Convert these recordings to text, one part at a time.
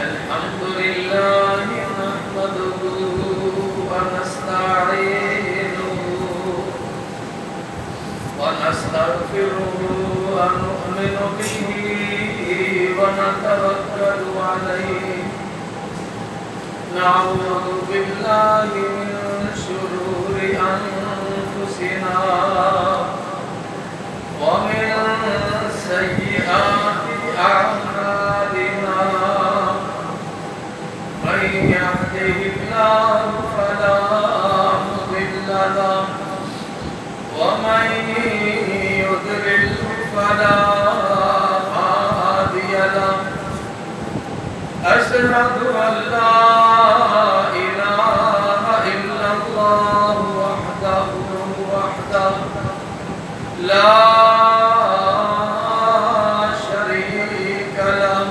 الحمد لله نحمده ونستعينه ونستغفره ونؤمن به ونتوكل عليه نعوذ بالله من شرور أنفسنا ومن سيئات أعمالنا من يهده الله فلا مضل له ومن يضلل فلا هادي له أشهد أن لا إله إلا الله وحده لا شريك له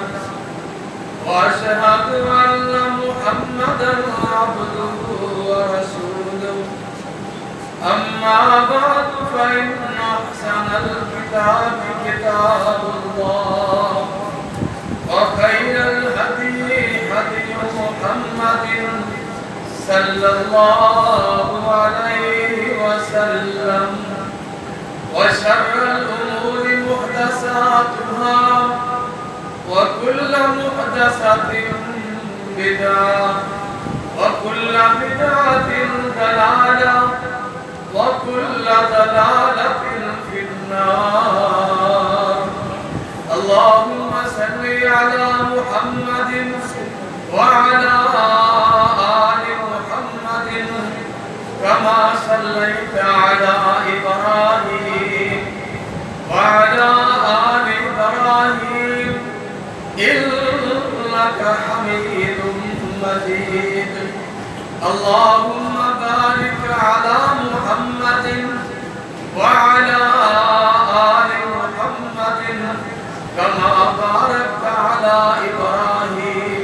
وأشهد أن محمدا عبده ورسوله أما بعد فإن أحسن الكتاب كتاب الله وخير الهدي هدي محمد صلى الله عليه وسلم وشر الأمور محدثاتها وكل محدثة بدعة وكل بدعة ضلالة وكل ضلالة في النار اللهم صل على محمد وعلى آل محمد كما صليت على إبراهيم وعلى آل إبراهيم إنك حميد مجيد اللهم بارك على محمد وعلى آل محمد كما باركت على إبراهيم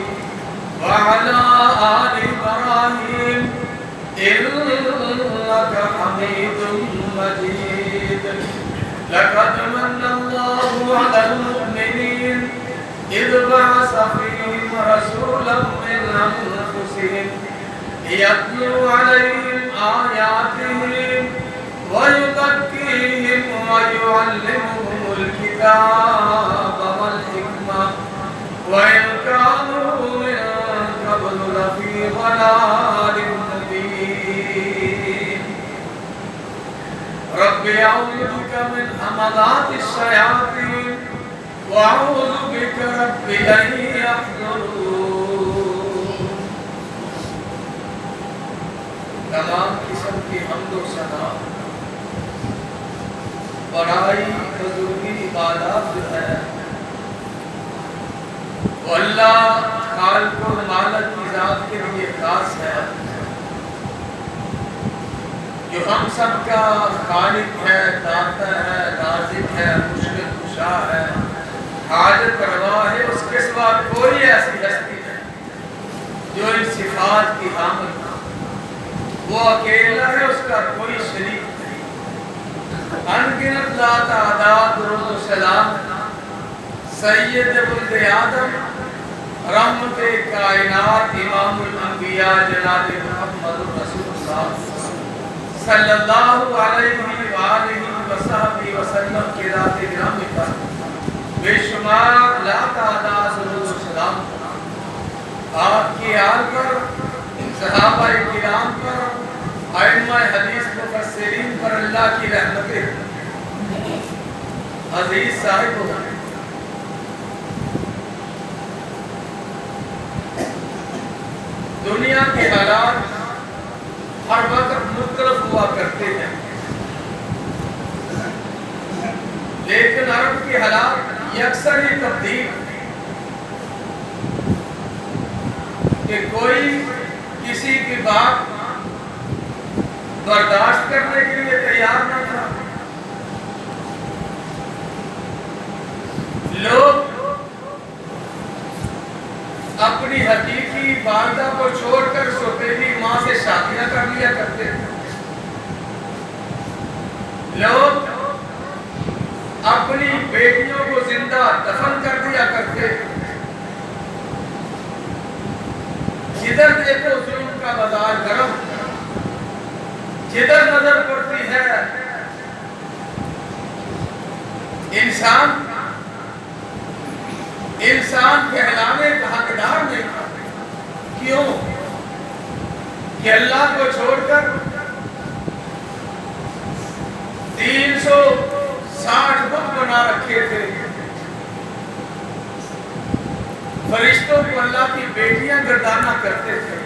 وعلى آل إبراهيم إنك حميد مجيد لقد من الله على المؤمنين إذ بعث فيهم رسولا من أنفسهم يتلو عليهم آياته ويزكيهم ويعلمهم الكتاب والحكمة وإن كانوا من قبل لفي ضلال مبين رب أعوذ بك من همزات الشياطين وأعوذ بك رب أن يحضرون تمام قسم کی حمد و ثنا بڑائی بزرگی عبادات جو ہے وہ اللہ خالق و مالک کی ذات کے لیے خاص ہے جو ہم سب کا خالق ہے، داتا ہے، رازق ہے، مشکل کشا ہے، حاجت روا ہے، اس کے سوا کوئی ایسی ہستی ہے جو ان صفات کی حامل ہے۔ وہ اکیلا ہے، اس کا کوئی شریک نہیں۔ انگنت لا تعداد درود و سلام سید ولد آدم رحمت کائنات امام الانبیاء جناب محمد رسول اللہ صلی اللہ علیہ وآلہ وصحبہ وسلم کے ذات گرامی پر بے شمار لا تعداد درود و سلام آپ کی آل پر، صحابہ کرام پر، ائمہ حدیث مفسرین پر اللہ کی رحمتیں عزیز صاحب ہو۔ دنیا کے حالات ہر وقت مختلف ہوا کرتے ہیں، لیکن عرب کے حالات یکسر ہی تبدیل کہ کوئی کسی کی بات برداشت کرنے کے لیے تیار نہ تھا۔ لوگ اپنی حقیقی والدہ کو چھوڑ کر سوتیلی ماں سے شادیاں کر لیا کرتے ہیں۔ لوگ اپنی بیٹیوں کو زندہ دفن کر دیا کرتے، کہ اللہ کو چھوڑ کر 360 بت بنا رکھے تھے، فرشتوں کو اللہ کی بیٹیاں گردانا کرتے تھے،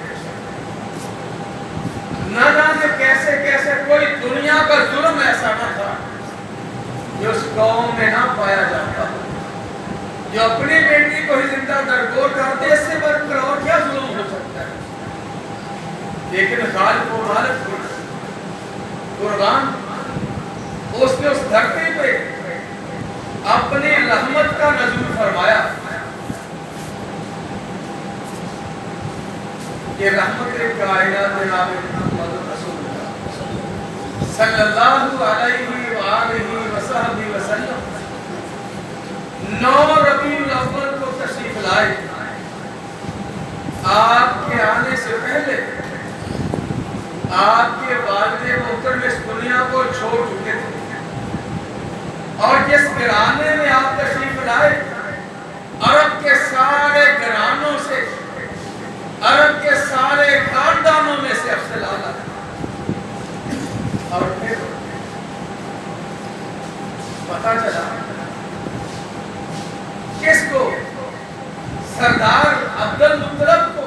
نہ جانے کیسے کیسے کوئی دنیا کا ظلم ایسا نہ تھا جو اس قوم میں نہ پایا جاتا، جو اپنی بیٹی کو ہی زندہ درگور کرتے، اس سے بڑھ کر اور کیا ظلم ہو سکتا ہے؟ لیکن خالق و مالک قربان اس نے اس دھرتی پہ اپنی رحمت کا نزول فرمایا کہ رحمت کائنات جناب محمد رسول اللہ صلی اللہ علیہ وآلہ وصحبہ وسلم 9 ربیع الاول کو تشریف لائے۔ آپ کے آنے سے پہلے آپ کے والد محترم اس دنیا کو چھوڑ چکے تھے، اور جس گھرانے میں آپ تشریف لائے عرب کے سارے گھرانوں سے، عرب کے سارے خاندانوں میں سے افضل آلا ہے، اور پھر پتا چلا کس کو؟ سردار عبد المطلب کو،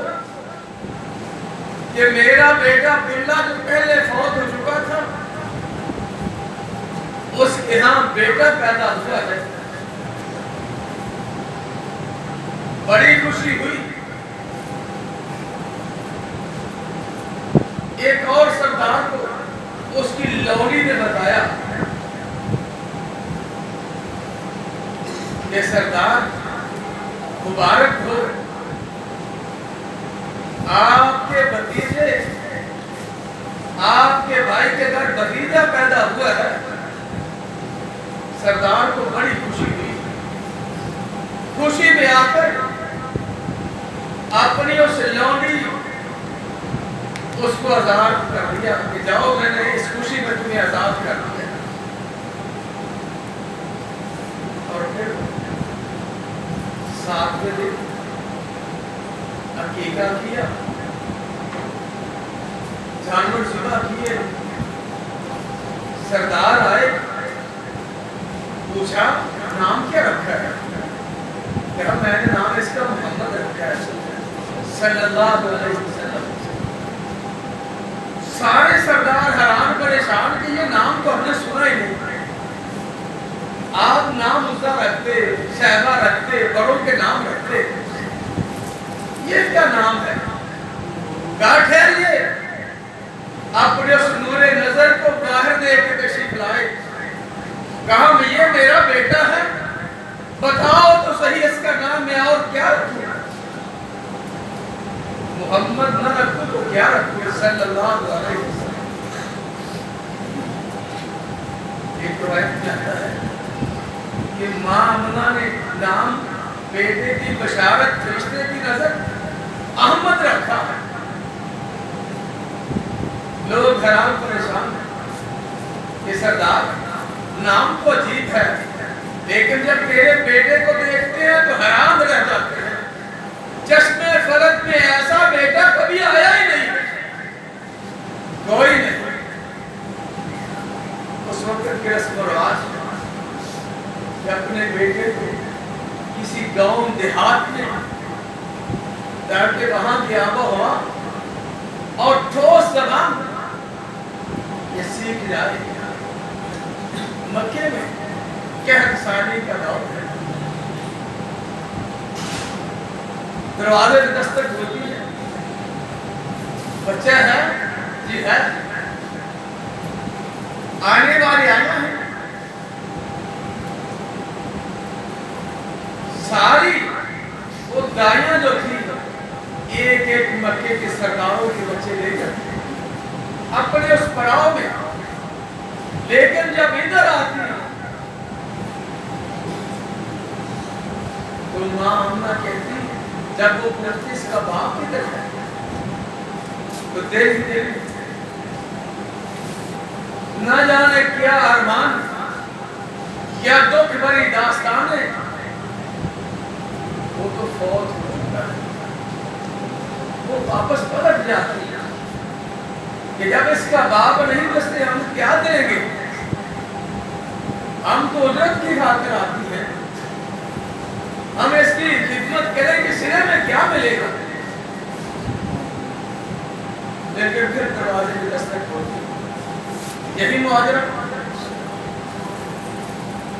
کہ میرا بیٹا بلّہ جو پہلے فوت ہو چکا تھا اس کے ہاں بیٹا پیدا ہوا ہے۔ بڑی خوشی ہوئی۔ ایک اور سردار کو اس کی لونی نے بتایا کہ سردار مبارک ہو، آپ کے بھتیجے، آپ کے بھائی کے گھر بھتیجا پیدا ہوا ہے۔ سردار کو بڑی خوشی ہوئی۔ خوشی میں آ کر اپنی اس لونڈی اس کو آزاد کر دیا کہ جاؤ، میں نے اس خوشی میں تمہیں آزاد کر دیا۔ اور پھر 7 بجے عقیقہ کیا، جانور ذبح کیے۔ سردار آئے، پوچھا نام کیا رکھا ہے؟ کہا میں نے نام اس کا محمد رکھا ہے صلی اللہ علیہ وسلم۔ سارے سردار حیران پریشان کہ یہ نام تو ہم نے سنا ہی نہیں، آپ نام عزا رکھتے، شہبہ رکھتے، بڑوں کے نام رکھتے، یہ کیا نام ہے؟ کہا ٹھہریے، اپنے اس نور نظر کو باہر دے کے تشریف لائے۔ کہا یہ میرا بیٹا ہے، بتاؤ تو صحیح اس کا نام میں اور کیا رکھوں؟ محمد نہ رکھوں تو کیا رکھوں صلی اللہ علیہ وسلم۔ ایک روایت میں آتا ہے کہ ماں آمنہ نے نام بیٹے کی بشارت فرشتے کی نظر احمد رکھا ہے۔ لوگ حیران پریشان ہیں کہ سردار نام تو عجیب ہے، لیکن جب تیرے بیٹے کو دیکھتے ہیں تو حیران رہ جاتے ہیں۔ چشمے فلک میں ایسا بیٹا کبھی آیا ہی نہیں، کوئی نہیں۔ اس وقت کے رسم و رواج کہ اپنے بیٹے کو کسی گاؤں دیہات میں ڈر کے وہاں کی آب و ہوا اور ٹھوس زبان یہ سیکھ جائے۔ مکے میں قحط سالی کا دور ہے، دروازے میں دستک ہوتی ہے، بچہ ہے جی ہے، آنے والی آیا ہے۔ ساری وہ دائیاں جو تھی ایک ایک مکے کے سرداروں کے بچے لے جاتے اپنے اس پڑاؤ میں، لیکن جب ادھر آتی تو ماں آمنہ کہتی جب وہ پوچھتی اس کا باپ ادھر ہے تو دیکھ نہ جانے کیا ارمان، کیا دکھ بھری داستانیں، وہ تو فوت ہو چکا ہے۔ وہ واپس پلٹ جاتی ہے، کہ جب اس کا باپ نہیں بستے ہم کیا دیں گے؟ ہم تو اجرت کی خاطر آتی ہے، ہم اس کی خدمت کریں کہ سرے میں کیا ملے گا؟ لیکن پھر دروازے کی دستک ہوتی، یہی معاجرت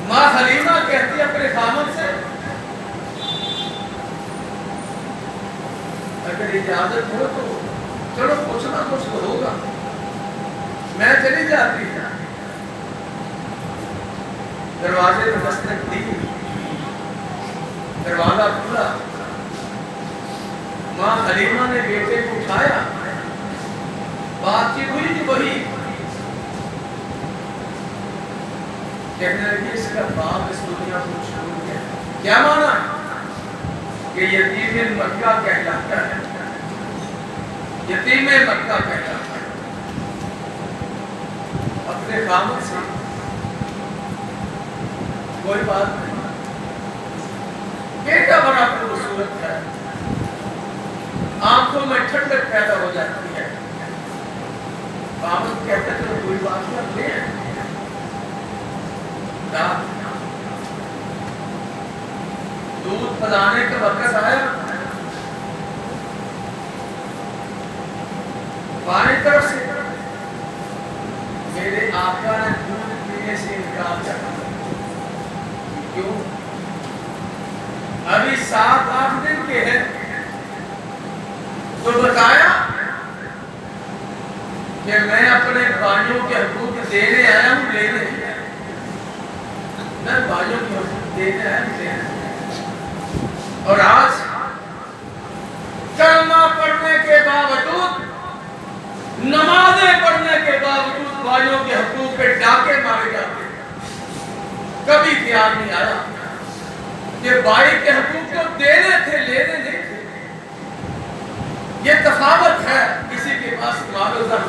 ماں حلیمہ کہتی اپنے خامد سے اگر اجازت ہو تو چلو کچھ نہ کچھ تو ہوگا، میں چلی جاتی ہوں۔ دروازے میں دستک دی، دروازہ کھلا، ماں حلیمہ نے بیٹے کو اٹھایا، بات چیت ہوئی کہ وہی کہنے لگی اس کا باپ اس دنیا کو چھوڑ گیا۔ کیا مانا؟ کہ یتیم مکہ کہلاتا ہے، یتیم مکہ کہلاتا ہے۔ اپنے خامد سے کوئی بات نہیں، بیٹا بڑا خوبصورت ہے، آنکھوں میں ٹھنڈک پیدا ہو جاتی ہے۔ خامد کہتا ہے کوئی بات نہیں لے دودھ پلانے کا وقت آیا، بائیں طرف سے میرے آقا نے دودھ پینے سے انکار کیا۔ کیوں؟ ابھی 7-8 دن کے ہیں، تو بتایا کہ میں اپنے بھائیوں کے حقوق دینے آیا ہوں، لینے میں بھائیوں کے حقوق دینے آیا ہوں، لینے۔ اور آج کلمہ پڑھنے کے باوجود، نمازیں پڑھنے کے باوجود بھائیوں کے حقوق پہ ڈاکے مارے جاتے ہیں۔ کبھی خیال نہیں آیا کہ بھائی کے حقوق کو دینے تھے، لینے نہیں تھے۔ یہ تفاوت ہے، کسی کے پاس مال و زر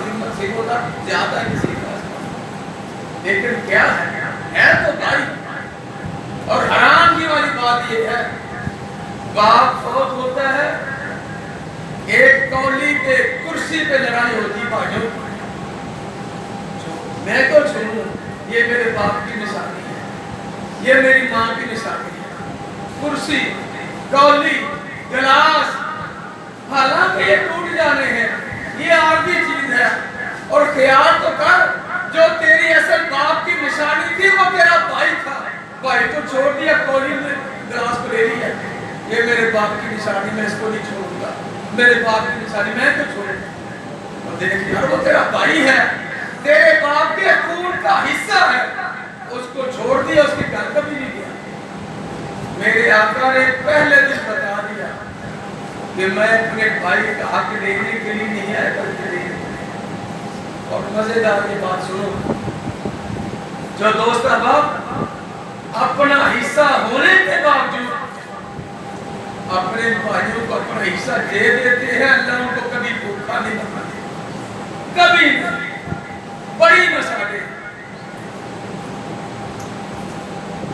زیادہ ہے، کسی کے پاس، لیکن کیا ہے تو بھائی۔ اور حیرانگی والی بات یہ ہے، باپ فوت ہوتا ہے، ایک کولی پہ کرسی پہ لڑائی ہوتی بھائیوں، میں تو چھوڑوں، یہ میرے باپ کی نشانی ہے، یہ میری ماں کی نشانی ہے۔ کرسی، کولی، گلاس، حالانکہ یہ ٹوٹ جانے ہیں، یہ عارضی چیز ہے۔ اور خیال تو کر، جو تیری اصل باپ کی نشانی تھی وہ تیرا بھائی تھا، بھائی کو چھوڑ دیا، کولی نے گلاس کو لے لیا۔ یہ میرے باپ کی نشانی، میں اس کو نہیں چھوڑوں گا، میرے باپ کی نشانی میں تو چھوڑوں گا۔ اور دیکھ یار وہ تیرا بھائی ہے، تیرے باپ کے خون کا حصہ ہے، اس کو چھوڑ دیا، اس کے گھر کبھی نہیں گیا۔ میرے آقا نے پہلے دن بتا دیا کہ میں اپنے بھائی کا حق دینے کے لیے نہیں آیا بلکہ دینے کے لیے۔ اور مزیدار یہ بات سنو، جو دوست احباب اپنا حصہ ہونے کے باوجود اپنے بھائیوں کو اپنا حصہ دے دیتے ہیں، اللہ ان کو کبھی بھوکا نہیں بناتے، کبھی نہیں۔ بڑی مثالیں،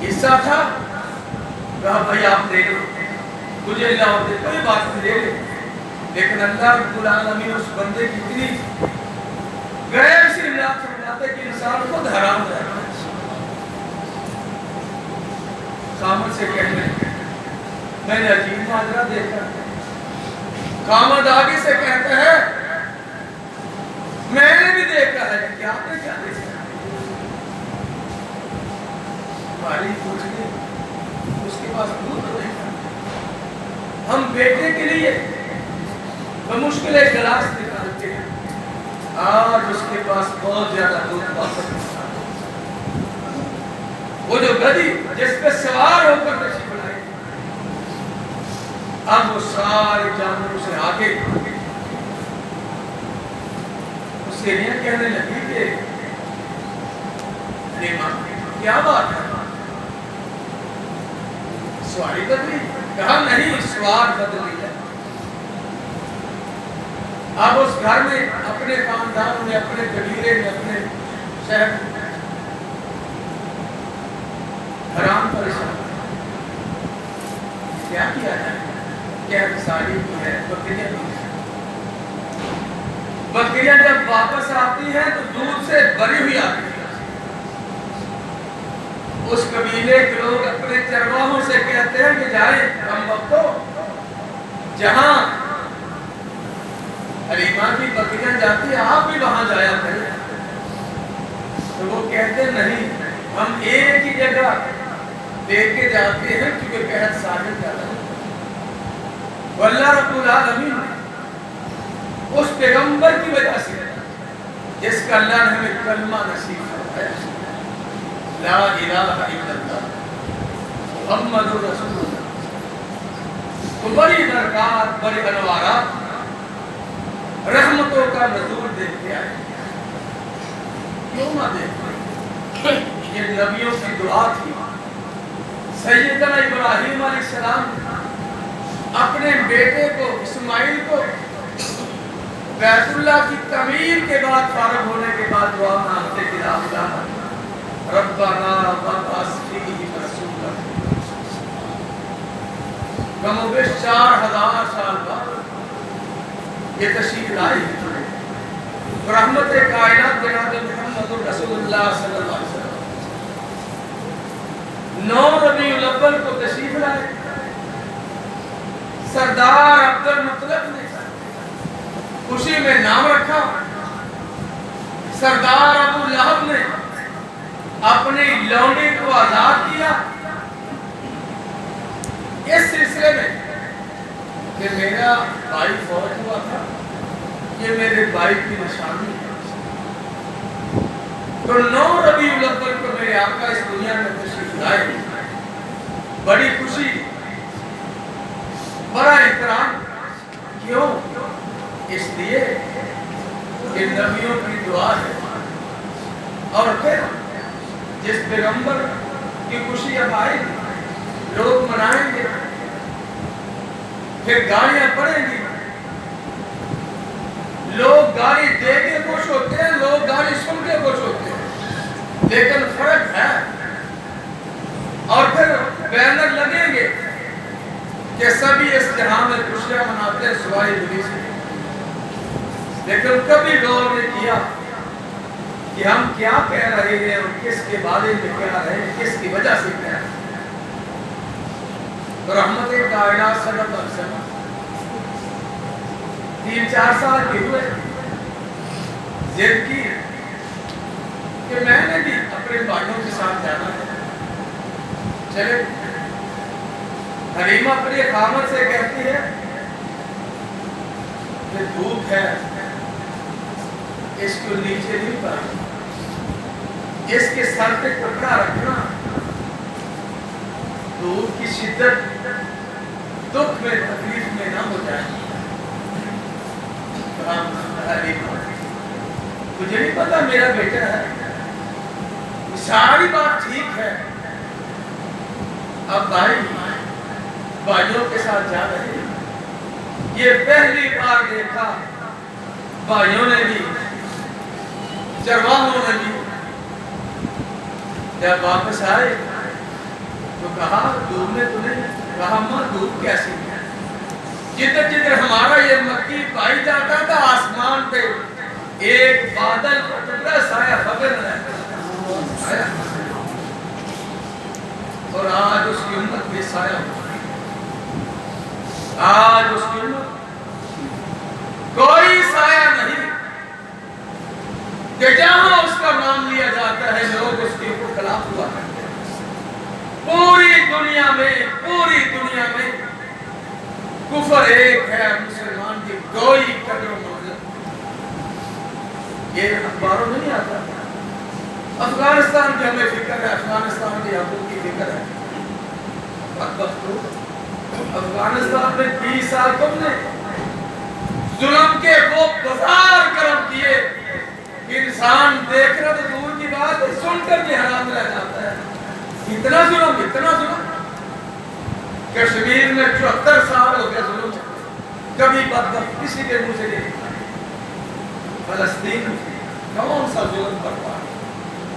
حصہ تھا، کہا بھائی آپ دے لو، مجھے اللہ ہوتے کوئی بات نہیں، دے لے۔ لیکن اللہ رب العالمین اس بندے کی اتنی غیر سی املاک فرماتے کہ انسان خود حرام رہتا ہے۔ خامد سے کہنے میں نے عجیب ماجرا دیکھا، خامد آگے سے کہتا ہے میں نے بھی دیکھا ہے کہ آپ نے کیا دیکھا؟ ہماری پوچھ گئی، اس کے پاس دودھ نہیں تھا، ہم بیٹے کے لیے بمشکل ایک گلاس نکالتے ہیں، آج اس کے پاس بہت زیادہ دودھ واپس نہیں۔ وہ جو گدی جس پہ سوار ہو کر تشریف لائے، اب وہ سارے جانوروں سے آگے اس کے لیے کہنے لگی کہ کیا بات ہے، سواری بدلی؟ کہا نہیں، سوار بدلی ہے۔ اب اس گھر میں اپنے خاندان میں، اپنے قبیلے میں، اپنے شہر میں حرام پریشان، کیا کیا جائے؟ کیا ساری کی ہے، بکریاں بھی ہے، بکریاں جب واپس آتی ہیں تو دودھ سے بری ہوئی آتی ہیں. اس قبیلے کے لوگ اپنے چرواہوں سے کہتے ہیں کہ جائیں ہم وقتوں جہاں حلیمہ کی بکریاں جاتی ہیں آپ بھی وہاں جایا کریں. تو وہ کہتے نہیں، ہم ایک ہی جگہ لے کے جاتے ہیں کیونکہ قحط سارے جاتا ہے. واللہ رب العالمین اس پیغمبر کی وجہ سے جس کا اللہ نے ہمیں کلمہ نصیب فرمایا، لا الہ الا اللہ محمد رسول اللہ، تو بڑی برکات، بڑی انوارات، رحمتوں کا نزول دیکھتے آئے. کیوں نہ دیکھتے؟ یہ نبیوں کی دعا تھی. سیدنا ابراہیم علیہ السلام اپنے بیٹے کو اسماعیل کو بیت اللہ کی تعمیر کے بعد فارغ ہونے کے بعد دعا مانگتے کہ ربنا وابعث فیہم رسولا. کم و بیش 4000 سال بعد یہ تشریف لائی رحمت کائنات جناب محمد رسول اللہ صلی اللہ علیہ وسلم 9 ربیع الاول کو تشریف لائے. سردار عبد المطلب نے خوشی میں نام رکھا. سردار ابو لہب نے اپنی لونڈی کو آزاد کیا. اس سلسلے میں کہ میرا بھائی فوت ہوا تھا، یہ میرے بھائی کی نشانی ہے. تو 9 ربیع الاول کو میرے آقا اس دنیا میں تشریف لائے. بڑی خوشی، بڑا احترام. کیوں؟ اس لیے کہ نبیوں کی دعا ہے. اور پھر جس پیغمبر کی خوشی اب آئے گی لوگ منائیں گے، پھر گالیاں پڑیں گی. لوگ گالی دے کے خوش ہوتے ہیں، لوگ گالی سن کے خوش ہوتے ہیں، لیکن فرق ہے. اور پھر بینر لگیں گے کہ سبھی اس جہاں میں خوشیاں مناتے ہیں سوائے ابلیس کے. لیکن کبھی غور نے کیا کہ ہم کیا کہہ رہے ہیں اور کس کے بارے میں کہہ رہے ہیں، کس کی وجہ سے کہہ رہے ہیں. تو رحمت کائنات صلی اللہ علیہ وسلم 3-4 سال کے ہوئے ضد کی کہ میں نے بھی اپنے بھائیوں کے ساتھ جانا ہے. چلے. حلیمہ اپنے خامد سے کہتی ہے کہ دھوپ ہے، اس کو نیچے نہیں پڑا، اس کے سر پہ کپڑا رکھنا. دھوپ کی شدت دکھ میں تکلیف میں نہ ہو جائے. مجھے نہیں پتا میرا بیٹا ہے، ساری بات ٹھیک ہے. اب بھائیوں کے ساتھ جا رہے ہیں. یہ پہلی بار دیکھا بھائیوں نے بھی، چرواہوں نے بھی. جب واپس آئے تو کہا دودھ نے تمہیں کہا ماں دودھ کیسی ہے؟ جدھر جدھر ہمارا یہ مکی پائی جاتا تھا آسمان پہ ایک بادل کا ٹکڑا سایہ فقر رہتا. اور آج اس کی امت میں سایہ ہو. آج اس کی امت کوئی سایہ نہیں کہ جہاں اس کا نام لیا جاتا ہے لوگ اس کے خلاف ہوا کرتے ہیں. پوری دنیا میں کفر ایک ہے، مسلمان کی کوئی قدر و منزلت. یہ اخباروں میں نہیں آتا. افغانستان کی ہمیں فکر ہے، افغانستان کے حقوق کی فکر ہے. افغانستان میں 20 سال تم نے ظلم کے وہ بازار کرم کیے، انسان دیکھ رہا تو دور کی بات ہے، سن کر بھی حیران رہ جاتا ہے. اتنا ظلم. کشمیر میں 74 سال ہو گئے ظلم، کبھی بدبخت کسی کے منہ سے نہیں. فلسطین کون سا ظلم برپا،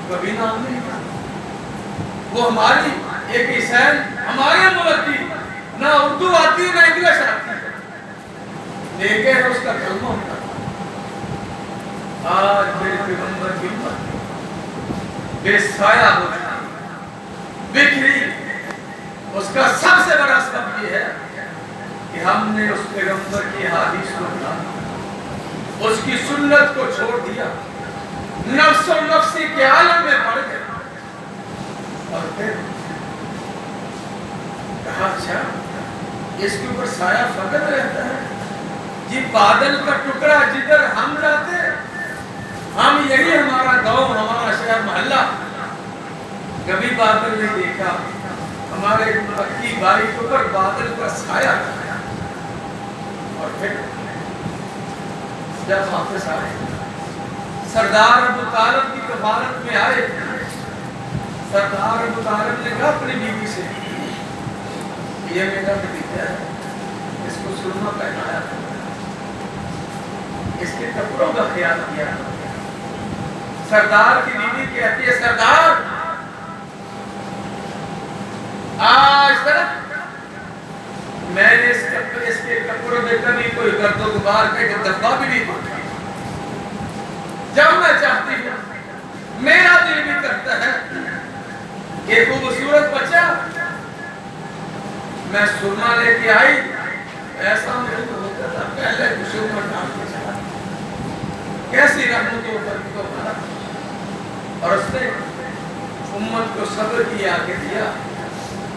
کبھی نام نہیں. وہ ہماری ایک عیسائی ہمارے ملک کی نہ اردو آتی نہ انگلش آتی ہے، لیکن اس کا کلمہ ہوتا بے سایہ ہو چکی بکھری، اس کا سب سے بڑا سبب یہ ہے کہ ہم نے اس پیغمبر کی حدیث کو سنا، اس کی سنت کو چھوڑ دیا، نفس و نفسی کے عالم میں پڑ گئے، اور پھر کہا اچھا اس کے اوپر سایہ فقط رہتا ہے جی، بادل کا ٹکڑا جدھر ہم رہتے ہم یہی ہمارا گاؤں ہمارا شہر محلہ، کبھی بادل نہیں دیکھا، ہمارے پکی باری کے اوپر بادل کا سایہ رہا۔ اور پھر جب واپس آئے سردار ابو طالب کی کفالت میں آئے، سردار ابو طالب نے کہا اپنی بیوی سے یہ میرا بھتیجا ہے، اس کو سرما پہنایا تھا، اس کے کپڑوں کا خیال کیا۔ سردار کی بیوی کہتی ہے سردار آج تک میں نے اس کے کپڑوں میں کبھی کوئی گرد و غبار کا ایک دبا بھی نہیں دیکھا، جب میں چاہتی ہوں میرا دل بھی کرتا ہے کہ خوبصورت بچہ میں سرما لے کے آئی، ایسا نہیں ہوتا تھا پہلے سرما ڈال کے چلا، کیسی رحمتوں پر تو بھرا۔ اور اس نے امت کو صبر کی آگے دیا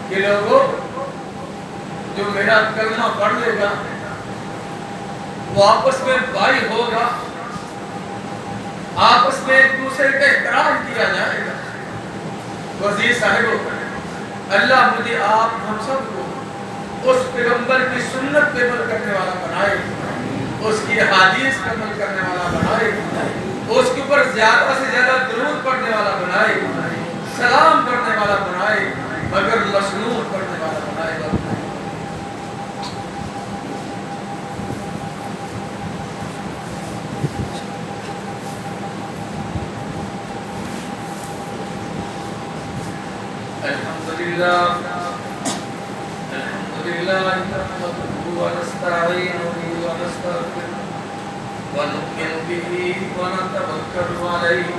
کہ لوگوں جو میرا کلمہ پڑھ لے گا وہ آپس میں بھائی ہوگا، آپس میں ایک دوسرے کا احترام کیا جائے گا۔ وزیر صاحبوں اللہ مجھے آپ ہم سب کو اس پیغمبر کی سنت پہ عمل کرنے والا بنائے، اس کی حدیث پہ عمل کرنے والا بنائے، اس کے اوپر زیادہ سے زیادہ درود پڑھنے والا بنائے، سلام کرنے والا بنائے، مگر مسنون کرنے والا بنائے گا۔ الحمدللہ نحمده ونستعينه ونستغفره ونؤمن به ونتوكل عليه،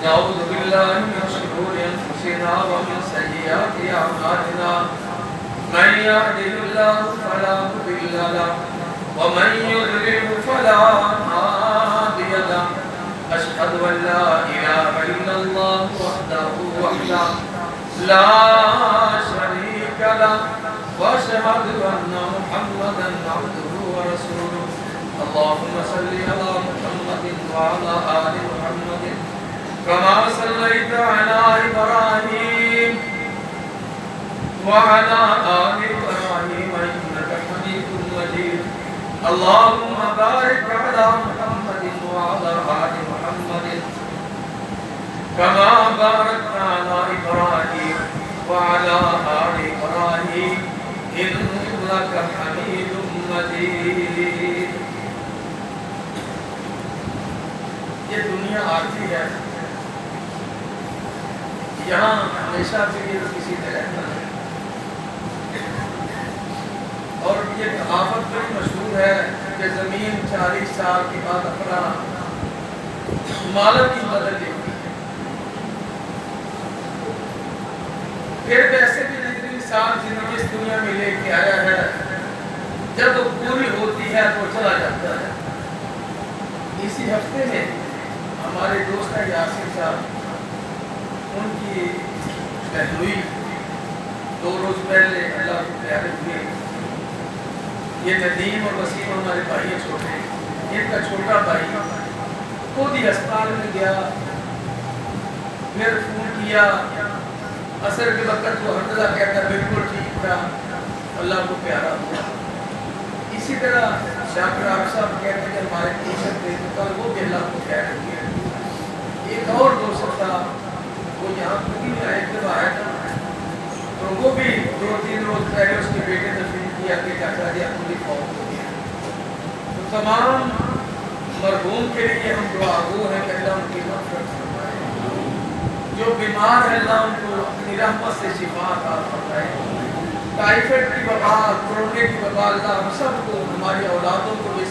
نعوذ بالله من شرور انفسنا ومن سيئات اعمالنا، من يهده الله فلا مضل له ومن يضلل فلا هادي له، أشهد أن لا إله إلا الله وحده لا شريك له، وأشهد أن محمدا عبده ورسوله، اللهم صل على محمد وعلى آل محمد كما صليت على إبراهيم وعلى آل إبراهيم إنك حميد مجيد، اللهم بارك على محمد وعلى آل محمد كما باركت على إبراهيم وعلى آل إبراهيم إنك حميد مجيد۔ یہ دنیا عارضی ہے، یہاں ہمیشہ کے لیے کسی نے رہنا ہے، اور یہ کہاوت بڑی مشہور ہے کہ زمین 40 سال کے بعد اپنا مالک ہی بدل لیتی ہے، پھر ویسے بھی جتنی سال زندگی اس دنیا میں لے کے آیا ہے جب وہ پوری ہوتی ہے تو چلا جاتا ہے۔ اسی ہفتے میں ہمارے دوست ہیں یاسر صاحب، ان کی ڈیتھ ہوئی 2 روز پہلے، اللہ کو پیارے ہوئے۔ یہ ندیم اور وسیم ہمارے بھائی ہیں چھوٹے، ان کا چھوٹا بھائی خود ہی ہسپتال میں گیا، پھر فون کیا، عصر کے وقت وہ حمدللہ کہتا بالکل ٹھیک تھا، اللہ کو پیارا ہوا۔ اسی طرح شاکر عارف صاحب کہتے ہیں کہ ہمارے دوست تھے تو کل وہ بھی اللہ کو پیارے ہوئے۔ ایک اور دوست تھا وہ یہاں کبھی نہیں آئے، جب آیا تھا تو وہ بھی 2-3 روز پہلے اس کے بیٹے نے فون کیا کہ چاچا جی آپ کو فوت ہو گیا۔ تو تمام مرحوم کے لیے ہم دعا گو ہیں کہ اللہ ان کی مغفرت فرمائے، جو بیمار ہے اللہ ان کو اپنی رحمت سے شفا عطا فرمائے، ٹائیفائڈ کی وبا، کورونا کی وبا اللہ ہم سب کو، ہماری اولادوں کو بھی